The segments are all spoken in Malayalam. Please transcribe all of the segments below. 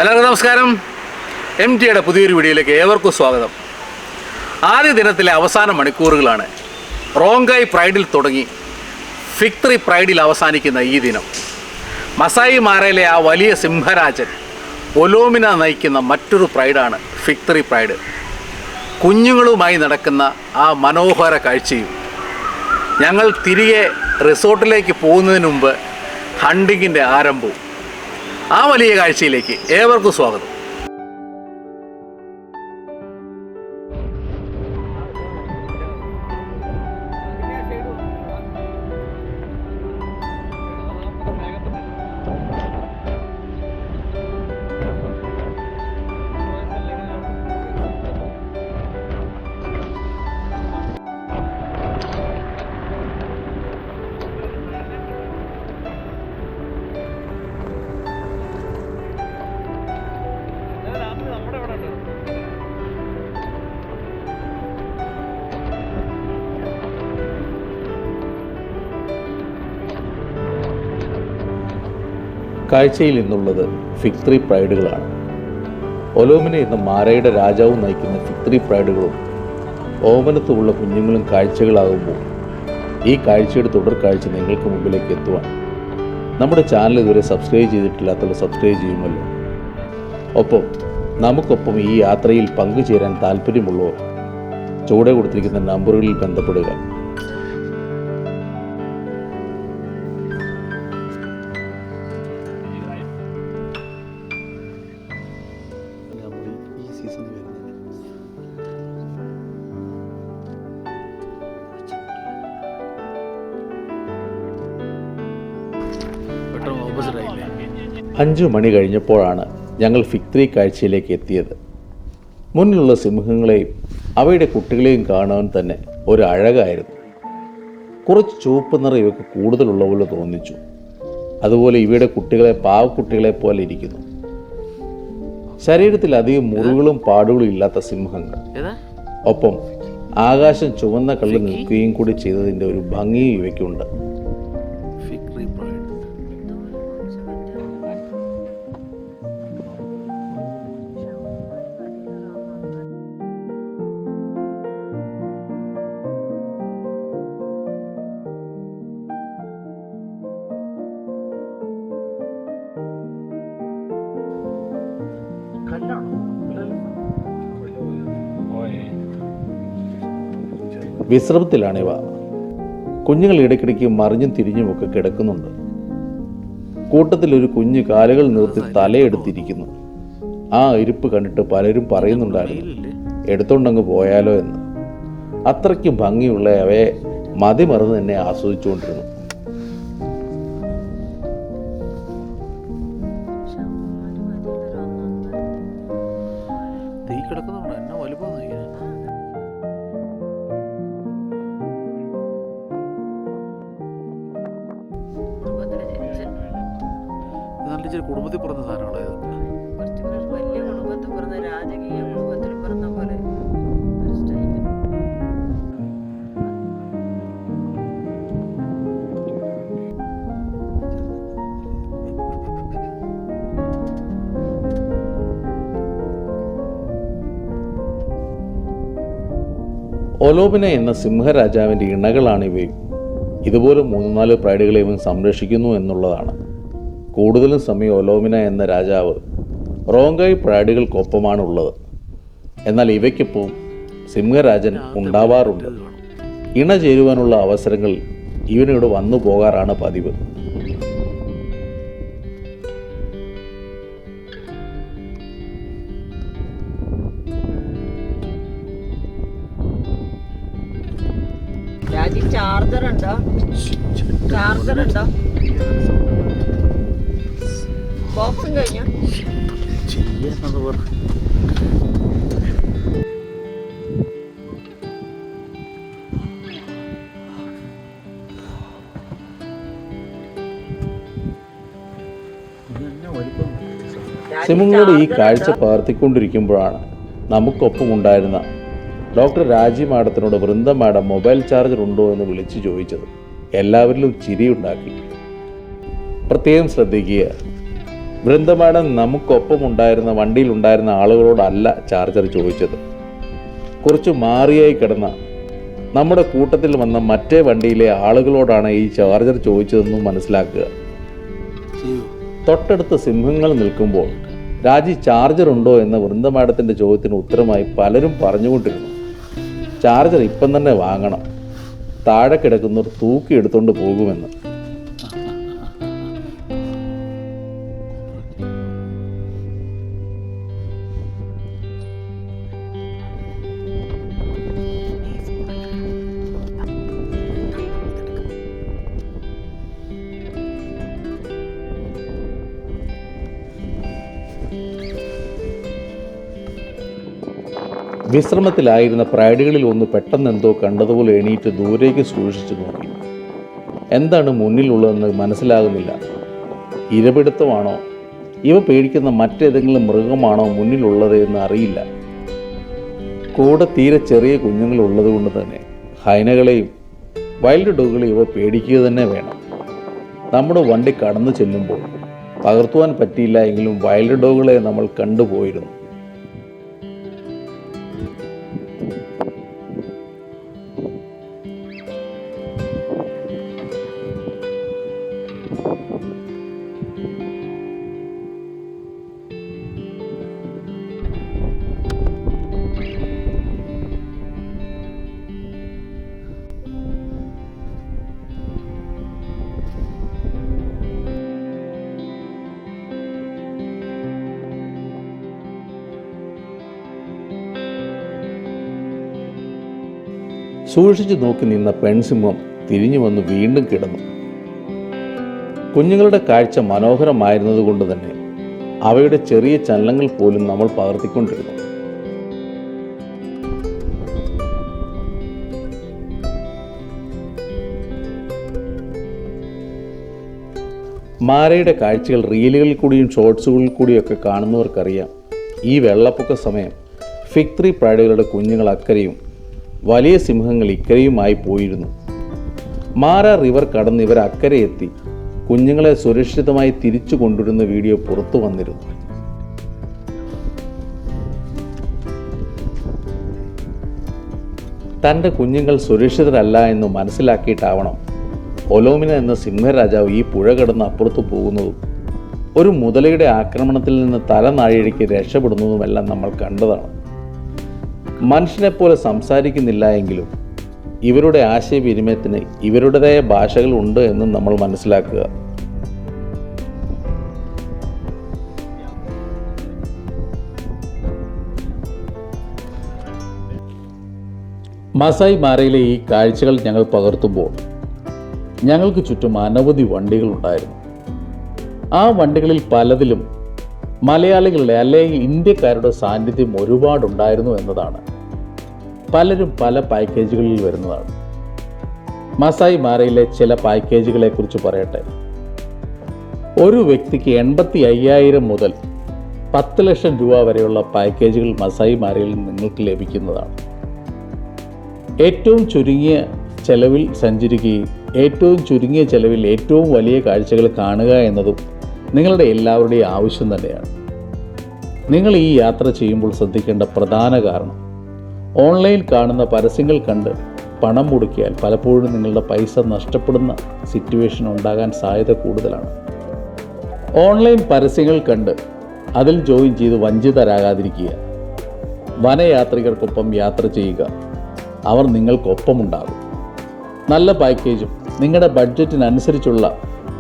എല്ലാവർക്കും നമസ്കാരം. MTയുടെ പുതിയൊരു വീഡിയോയിലേക്ക് ഏവർക്കും സ്വാഗതം. ആദ്യ ദിനത്തിലെ അവസാന മണിക്കൂറുകളാണ്. റോങ്കായ് പ്രൈഡിൽ തുടങ്ങി ഫിക്ടറി പ്രൈഡിൽ അവസാനിക്കുന്ന ഈ ദിനം. മസായി മാരയിലെ ആ വലിയ സിംഹരാജൻ ഒലോമിന നയിക്കുന്ന മറ്റൊരു പ്രൈഡാണ് ഫിക്ടറി പ്രൈഡ്. കുഞ്ഞുങ്ങളുമായി നടക്കുന്ന ആ മനോഹര കാഴ്ചയും ഞങ്ങൾ തിരികെ റിസോർട്ടിലേക്ക് പോകുന്നതിന് മുമ്പ് ഹണ്ടിങ്ങിൻ്റെ ആരംഭവും, ആ വലിയ കാഴ്ചയിലേക്ക് ഏവർക്കും സ്വാഗതം. കാഴ്ചയിൽ നിന്നുള്ളത് ഫിക്ടറി പ്രൈഡുകളാണ്. ഒലോമിന എന്ന മാരയുടെ രാജാവ് നയിക്കുന്ന ഫിക്ടറി പ്രൈഡുകളും ഓമനത്തുള്ള കുഞ്ഞുങ്ങളും കാഴ്ചകളാകുമ്പോൾ ഈ കാഴ്ചയുടെ തുടർ കാഴ്ച നിങ്ങൾക്ക് മുമ്പിലേക്ക് എത്തുവാൻ നമ്മുടെ ചാനൽ ഇതുവരെ സബ്സ്ക്രൈബ് ചെയ്തിട്ടില്ലാത്തവർ സബ്സ്ക്രൈബ് ചെയ്യുമല്ലോ. നമുക്കൊപ്പം ഈ യാത്രയിൽ പങ്കുചേരാൻ താല്പര്യമുള്ളവർ ചുവടെ കൊടുത്തിരിക്കുന്ന നമ്പറുകളിൽ ബന്ധപ്പെടുക. അഞ്ചു മണി കഴിഞ്ഞപ്പോഴാണ് ഞങ്ങൾ ഫിക്ടറി കാഴ്ചയിലേക്ക് എത്തിയത്. മുന്നിലുള്ള സിംഹങ്ങളെയും അവയുടെ കുട്ടികളെയും കാണാൻ തന്നെ ഒരു അഴകായിരുന്നു. കുറച്ച് ചുവപ്പ് നിറം ഇവയ്ക്ക് കൂടുതലുള്ള പോലെ തോന്നിച്ചു. അതുപോലെ ഇവയുടെ കുട്ടികളെ പാവക്കുട്ടികളെ പോലെ ഇരിക്കുന്നു. ശരീരത്തിൽ അധികം മുറിവുകളും പാടുകളും ഇല്ലാത്ത സിംഹങ്ങൾ. ഒപ്പം ആകാശം ചുവന്ന കല്ല് നിൽക്കുകയും കൂടി ചെയ്തതിൻ്റെ ഒരു ഭംഗിയും ഇവയ്ക്കുണ്ട്. വിശ്രമത്തിലാണിവ. കുഞ്ഞുങ്ങൾ ഇടയ്ക്കിടയ്ക്ക് മറിഞ്ഞും തിരിഞ്ഞുമൊക്കെ കിടക്കുന്നുണ്ട്. കൂട്ടത്തിൽ ഒരു കുഞ്ഞ് കാലുകൾ നിർത്തി തലയെടുത്തിരിക്കുന്നു. ആ ഇരിപ്പ് കണ്ടിട്ട് പലരും പറയുന്നുണ്ടായിരുന്നു എടുത്തോണ്ടങ്ങ് പോയാലോ എന്ന്. അത്രയ്ക്കും ഭംഗിയുള്ള അവയെ മതിമറന്ന് തന്നെ ആസ്വദിച്ചുകൊണ്ടിരുന്നു. കുടുംബത്തിൽ പിറന്ന സാധനമാണ് ഇത്. വലിയ കുടുംബത്തിൽ പിറന്ന രാജകീയ കുടുംബത്തിൽ പിറന്ന പോലെ ഒലോമിന എന്ന സിംഹരാജാവിൻ്റെ ഇണകളാണ് ഇവയും. ഇതുപോലെ 3-4 പ്രൈഡുകളെ ഇവൻ സംരക്ഷിക്കുന്നു എന്നുള്ളതാണ്. കൂടുതലും സമയം ഒലോമിന എന്ന രാജാവ് റോങ്കായ് പ്രൈഡുകൾക്കൊപ്പമാണ് ഉള്ളത്. എന്നാൽ ഇവയ്ക്കൊപ്പം സിംഹരാജൻ ഉണ്ടാവാറുണ്ട്. ഇണ ചേരുവാനുള്ള അവസരങ്ങൾ ഇവനിവിടെ വന്നു പോകാറാണ് പതിവ്. ചാർജർ ഉണ്ടോ ബോക്സും കഴിഞ്ഞ സിംഹങ്ങളുടെ ഈ കാഴ്ച പകർത്തിക്കൊണ്ടിരിക്കുമ്പോഴാണ് നമുക്കൊപ്പം ഉണ്ടായിരുന്ന ഡോക്ടർ രാജി മാഡത്തിനോട് വൃന്ദ മാഡം മൊബൈൽ ചാർജർ ഉണ്ടോ എന്ന് വിളിച്ചു ചോദിച്ചത്. എല്ലാവരിലും ചിരിയുണ്ടാക്കി. പ്രത്യേകം ശ്രദ്ധിക്കുക, വൃന്ദ മാഡം നമുക്കൊപ്പം ഉണ്ടായിരുന്ന വണ്ടിയിലുണ്ടായിരുന്ന ആളുകളോടല്ല ചാർജർ ചോദിച്ചത്. കുറച്ച് മാറിയായി കിടന്ന നമ്മുടെ കൂട്ടത്തിൽ വന്ന മറ്റേ വണ്ടിയിലെ ആളുകളോടാണ് ഈ ചാർജർ ചോദിച്ചതെന്നും മനസ്സിലാക്കുക. തൊട്ടടുത്ത് സിംഹങ്ങൾ നിൽക്കുമ്പോൾ രാജി ചാർജർ ഉണ്ടോ എന്ന വൃന്ദ മാഡത്തിൻ്റെ ചോദ്യത്തിന് ഉത്തരമായി പലരും പറഞ്ഞുകൊണ്ടിരുന്നു, ചാർജർ ഇപ്പം തന്നെ വാങ്ങണം, താഴെ കിടക്കുന്നവർ തൂക്കി എടുത്തുകൊണ്ട് പോകുമെന്ന്. വിശ്രമത്തിലായിരുന്ന പ്രൈഡുകളിൽ ഒന്ന് പെട്ടെന്നെന്തോ കണ്ടതുപോലെ എണീറ്റ് ദൂരേക്ക് സൂക്ഷിച്ചു നോക്കി. എന്താണ് മുന്നിലുള്ളതെന്ന് മനസ്സിലാകുന്നില്ല. ഇരപിടുത്തമാണോ, ഇവ പേടിക്കുന്ന മറ്റേതെങ്കിലും മൃഗമാണോ മുന്നിലുള്ളത് എന്ന് അറിയില്ല. കൂടെ തീരെ ചെറിയ കുഞ്ഞുങ്ങൾ ഉള്ളതുകൊണ്ട് തന്നെ ഹൈനകളെയും വൈൽഡ് ഡോഗുകളെയും ഇവ പേടിക്കുക തന്നെ വേണം. നമ്മുടെ വണ്ടി കടന്നു ചെല്ലുമ്പോൾ പകർത്തുവാൻ പറ്റിയില്ല എങ്കിലും വൈൽഡ് ഡോഗുകളെ നമ്മൾ കണ്ടുപോയിരുന്നു. സൂക്ഷിച്ചു നോക്കി നിന്ന പെൺസിംഹം തിരിഞ്ഞു വന്ന് വീണ്ടും കിടന്നു. കുഞ്ഞുങ്ങളുടെ കാഴ്ച മനോഹരമായിരുന്നതുകൊണ്ട് തന്നെ അവയുടെ ചെറിയ ചലനങ്ങൾ പോലും നമ്മൾ പകർത്തിക്കൊണ്ടിരുന്നു. മാരയുടെ കാഴ്ചകൾ റീലുകളിൽ കൂടിയും ഷോർട്സുകളിൽ കൂടിയൊക്കെ കാണുന്നവർക്കറിയാം, ഈ വെള്ളപ്പൊക്ക സമയം ഫിഗ് 3 പ്രൈഡുകളുടെ കുഞ്ഞുങ്ങൾ അക്കരയും വലിയ സിംഹങ്ങൾ ഇക്കരയുമായി പോയിരുന്നു. മാര റിവർ കടന്ന് ഇവർ അക്കരെ എത്തി കുഞ്ഞുങ്ങളെ സുരക്ഷിതമായി തിരിച്ചു കൊണ്ടുവരുന്ന വീഡിയോ പുറത്തു വന്നിരുന്നു. തൻ്റെ കുഞ്ഞുങ്ങൾ സുരക്ഷിതരല്ല എന്ന് മനസ്സിലാക്കിയിട്ടാവണം ഒലോമിന എന്ന സിംഹരാജാവ് ഈ പുഴ കടന്ന് അപ്പുറത്ത് പോകുന്നതും ഒരു മുതലയുടെ ആക്രമണത്തിൽ നിന്ന് തല നാഴികയ്ക്ക് രക്ഷപ്പെടുന്നതുമെല്ലാം നമ്മൾ കണ്ടതാണ്. മനുഷ്യനെപ്പോലെ സംസാരിക്കുന്നില്ല എങ്കിലും ഇവരുടെ ആശയവിനിമയത്തിന് ഇവരുടേതായ ഭാഷകളുണ്ട് എന്നും നമ്മൾ മനസ്സിലാക്കുക. മസായി മാരയിലെ ഈ കാഴ്ചകൾ ഞങ്ങൾ പകർത്തുമ്പോൾ ഞങ്ങൾക്ക് ചുറ്റും അനവധി വണ്ടികളുണ്ടായിരുന്നു. ആ വണ്ടികളിൽ പലതിലും മലയാളികളുടെ അല്ലെങ്കിൽ ഇന്ത്യക്കാരുടെ സാന്നിധ്യം ഒരുപാടുണ്ടായിരുന്നു എന്നതാണ്. പലരും പല പാക്കേജുകളിൽ വരുന്നതാണ്. മസായി മാരയിലെ ചില പാക്കേജുകളെ കുറിച്ച് പറയട്ടെ. ഒരു വ്യക്തിക്ക് 85,000 മുതൽ 10 ലക്ഷം രൂപ വരെയുള്ള പാക്കേജുകൾ മസായി മാരയിൽ നിങ്ങൾക്ക് ലഭിക്കുന്നതാണ്. ഏറ്റവും ചുരുങ്ങിയ ചെലവിൽ സഞ്ചരിക്കുകയും ഏറ്റവും ചുരുങ്ങിയ ചെലവിൽ ഏറ്റവും വലിയ കാഴ്ചകൾ കാണുക എന്നതും നിങ്ങളുടെ എല്ലാവരുടെയും ആവശ്യം തന്നെയാണ്. നിങ്ങൾ ഈ യാത്ര ചെയ്യുമ്പോൾ ശ്രദ്ധിക്കേണ്ട പ്രധാന കാരണം, ഓൺലൈൻ കാണുന്ന പരസ്യങ്ങൾ കണ്ട് പണം മുടക്കിയാൽ പലപ്പോഴും നിങ്ങളുടെ പൈസ നഷ്ടപ്പെടുന്ന സിറ്റുവേഷൻ ഉണ്ടാകാൻ സാധ്യത കൂടുതലാണ്. ഓൺലൈൻ പരസ്യങ്ങൾ കണ്ട് അതിൽ ജോയിൻ ചെയ്ത് വഞ്ചിതരാകാതിരിക്കുക. വനയാത്രികർക്കൊപ്പം യാത്ര ചെയ്യുക, അവർ നിങ്ങൾക്കൊപ്പമുണ്ടാകും. നല്ല പാക്കേജും നിങ്ങളുടെ ബഡ്ജറ്റിനനുസരിച്ചുള്ള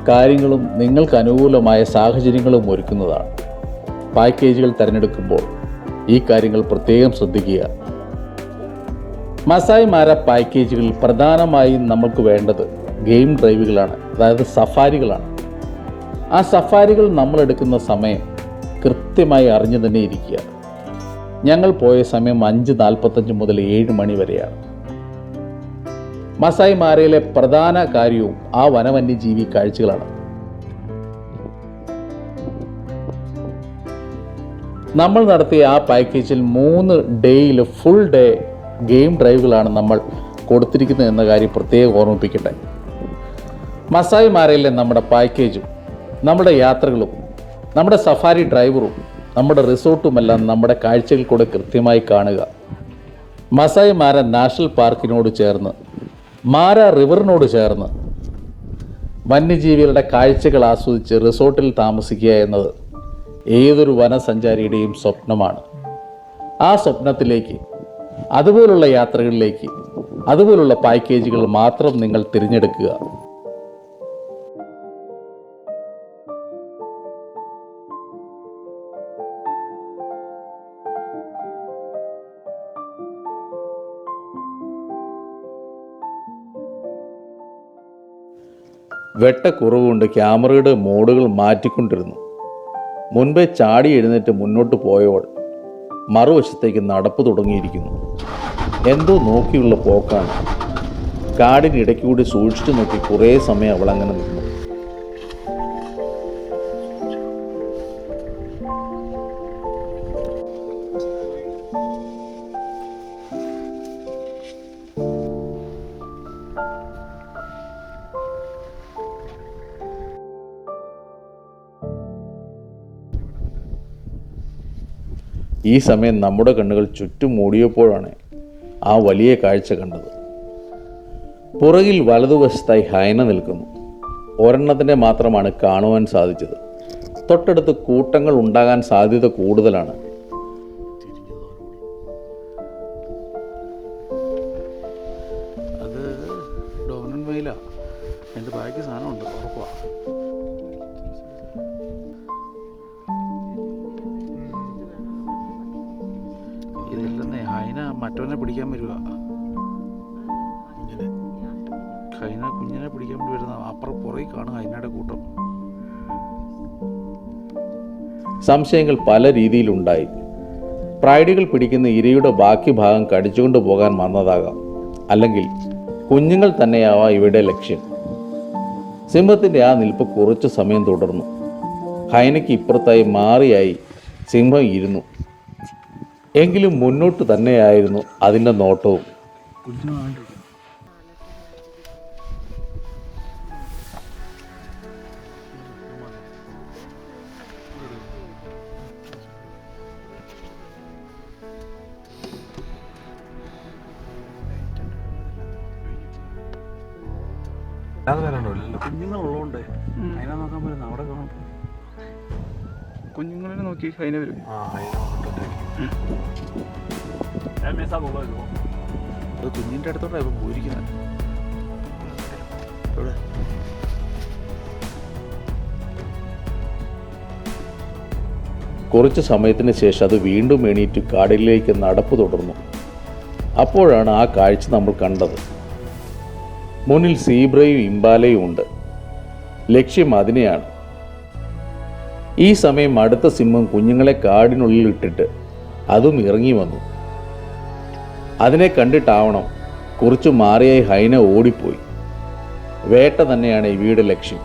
കാര്യങ്ങളും നിങ്ങൾക്ക് അനുകൂലമായ സാഹചര്യങ്ങളും ഒരുക്കുന്നതാണ്. പാക്കേജുകൾ തിരഞ്ഞെടുക്കുമ്പോൾ ഈ കാര്യങ്ങൾ പ്രത്യേകം ശ്രദ്ധിക്കുക. മസായി മാര പാക്കേജുകളിൽ പ്രധാനമായും നമുക്ക് വേണ്ടത് ഗെയിം ഡ്രൈവുകളാണ്, അതായത് സഫാരികളാണ്. ആ സഫാരികൾ നമ്മളെടുക്കുന്ന സമയം കൃത്യമായി അറിഞ്ഞു തന്നെ ഇരിക്കുക. ഞങ്ങൾ പോയ സമയം 5:45 മുതൽ 7 മണി വരെയാണ്. മസായി മാരയിലെ പ്രധാന കാര്യവും ആ വന്യജീവി കാഴ്ചകളാണ്. നമ്മൾ നടത്തിയ ആ പാക്കേജിൽ 3 ഡേയിൽ ഫുൾ ഡേ ഗെയിം ഡ്രൈവുകളാണ് നമ്മൾ കൊടുത്തിരിക്കുന്നത് എന്ന കാര്യം പ്രത്യേകം ഓർമ്മിപ്പിക്കട്ടെ. മസായി മാരയിലെ നമ്മുടെ പാക്കേജും നമ്മുടെ യാത്രകളും നമ്മുടെ സഫാരി ഡ്രൈവറും നമ്മുടെ റിസോർട്ടുമെല്ലാം നമ്മുടെ കാഴ്ചകൾ കൂടെ കൃത്യമായി കാണുക. മസായ് മാര നാഷണൽ പാർക്കിനോട് ചേർന്ന്, മാര റിവറിനോട് ചേർന്ന് വന്യജീവികളുടെ കാഴ്ചകൾ ആസ്വദിച്ച് റിസോർട്ടിൽ താമസിക്കുക എന്നത് ഏതൊരു വനസഞ്ചാരിയുടെയും സ്വപ്നമാണ്. ആ സ്വപ്നത്തിലേക്ക്, അതുപോലുള്ള യാത്രകളിലേക്ക്, അതുപോലുള്ള പാക്കേജുകൾ മാത്രം നിങ്ങൾ തിരഞ്ഞെടുക്കുക. വെട്ടക്കുറവുകൊണ്ട് ക്യാമറയുടെ മോഡുകൾ മാറ്റിക്കൊണ്ടിരുന്നു. മുൻപേ ചാടി എഴുന്നേറ്റ് മുന്നോട്ട് പോയവൾ മറുവശത്തേക്ക് നടപ്പ് തുടങ്ങിയിരിക്കുന്നു. എന്തോ നോക്കിയുള്ള പോക്കാണ്. കാടിനിടയ്ക്ക് കൂടി സൂക്ഷിച്ചു നോക്കി കുറേ സമയം അവൾ അങ്ങനെ നിന്നു. ഈ സമയം നമ്മുടെ കണ്ണുകൾ ചുറ്റും മൂടിയപ്പോഴാണ് ആ വലിയ കാഴ്ച കണ്ടത്. പുറകിൽ വലതുവശത്തായി ഹൈന നിൽക്കുന്നു. ഒരെണ്ണത്തിനെ മാത്രമാണ് കാണുവാൻ സാധിച്ചത്. തൊട്ടടുത്ത് കൂട്ടങ്ങൾ ഉണ്ടാകാൻ സാധ്യത കൂടുതലാണ്. അത് ഡോമിനൻ മെയിലാ. എൻ്റെ ബാക്കി സാധനമുണ്ട്, ഉറപ്പാ. ഇതില്ലെന്നേ, ഹൈന മറ്റവനെ പിടിക്കാൻ വരിക. ഹൈന കുഞ്ഞിനെ പിടിക്കാൻ വേണ്ടി വരുന്ന അപ്പുറം പുറകെ കാണും ഹൈനയുടെ കൂട്ടം. സംശയങ്ങൾ പല രീതിയിലുണ്ടായി. പ്രൈഡുകൾ പിടിക്കുന്ന ഇരയുടെ ബാക്കി ഭാഗം കടിച്ചുകൊണ്ട് പോകാൻ വന്നതാകാം, അല്ലെങ്കിൽ കുഞ്ഞുങ്ങൾ തന്നെയാവാം ഇവയുടെ ലക്ഷ്യം. സിംഹത്തിൻ്റെ ആ നിൽപ്പ് കുറച്ചു സമയം തുടർന്നു. ഹൈനയ്ക്ക് ഇപ്പുറത്തായി മാറിയായി സിംഹം ഇരുന്നു. എങ്കിലും മുന്നോട്ട് തന്നെയായിരുന്നു അതിൻ്റെ നോട്ടവും. കുഞ്ഞുങ്ങളുള്ളതുകൊണ്ട് അതിനെ നോക്കാൻ പറ്റുന്ന അവിടെ കാണാം. കുഞ്ഞുങ്ങളെ നോക്കി അതിനെ വരും. അത് കുഞ്ഞിൻ്റെ അടുത്തോട്ടാണ് ഇപ്പം പോയിരിക്കുന്നത്. എവിടെ? കുറച്ച് സമയത്തിന് ശേഷം അത് വീണ്ടും എണീറ്റ് കാടിലേക്ക് നടപ്പ് തുടർന്നു. അപ്പോഴാണ് ആ കാഴ്ച നമ്മൾ കണ്ടത്. മുന്നിൽ സീബ്രയും ഇമ്പാലയും ഉണ്ട്. ലക്ഷ്യം അതിനെയാണ്. ഈ സമയം അടുത്ത സിംഹം കുഞ്ഞുങ്ങളെ കാടിനുള്ളിൽ ഇട്ടിട്ട് അതും ഇറങ്ങി വന്നു. അതിനെ കണ്ടിട്ടാവണം കുറച്ചു മാറിയായി ഹൈന ഓടിപ്പോയി. വേട്ട തന്നെയാണ് ഇവയുടെ ലക്ഷ്യം.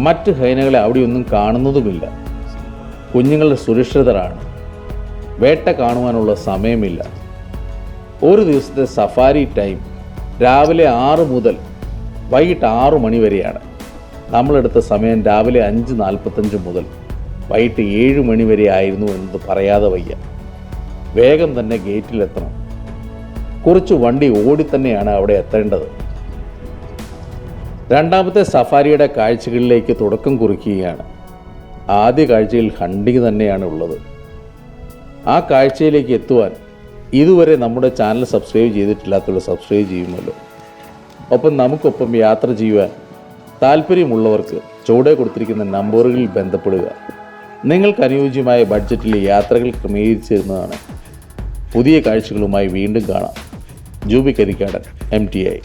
മറ്റ് ഹൈനകളെ അവിടെയൊന്നും കാണുന്നതുമില്ല. കുഞ്ഞുങ്ങൾ സുരക്ഷിതരാണ്. വേട്ട കാണുവാനുള്ള സമയമില്ല. ഒരു ദിവസത്തെ സഫാരി ടൈം രാവിലെ 6 മുതൽ വൈകിട്ട് 6 മണി വരെയാണ്. നമ്മളെടുത്ത സമയം രാവിലെ 5:45 മുതൽ വൈകിട്ട് 7 മണി വരെ ആയിരുന്നു എന്നത് പറയാതെ വയ്യ. വേഗം തന്നെ ഗേറ്റിലെത്തണം. കുറച്ച് വണ്ടി ഓടിത്തന്നെയാണ് അവിടെ എത്തേണ്ടത്. രണ്ടാമത്തെ സഫാരിയുടെ കാഴ്ചകളിലേക്ക് തുടക്കം കുറിക്കുകയാണ്. ആദ്യ കാഴ്ചയിൽ ഹണ്ടിങ് തന്നെയാണ് ഉള്ളത്. ആ കാഴ്ചയിലേക്ക് എത്തുവാൻ ഇതുവരെ നമ്മുടെ ചാനൽ സബ്സ്ക്രൈബ് ചെയ്തിട്ടില്ലാത്തവർ സബ്സ്ക്രൈബ് ചെയ്യുമല്ലോ. ഒപ്പം നമുക്കൊപ്പം യാത്ര ചെയ്യുവാൻ താല്പര്യമുള്ളവർക്ക് ചുവടെ കൊടുത്തിരിക്കുന്ന നമ്പറുകളിൽ ബന്ധപ്പെടുക. നിങ്ങൾക്ക് അനുയോജ്യമായ ബഡ്ജറ്റിൽ യാത്രകൾ ക്രമീകരിച്ചിരുന്നതാണ്. പുതിയ കാഴ്ചകളുമായി വീണ്ടും കാണാം. ജൂബി കരിക്കാടൻ, MTI.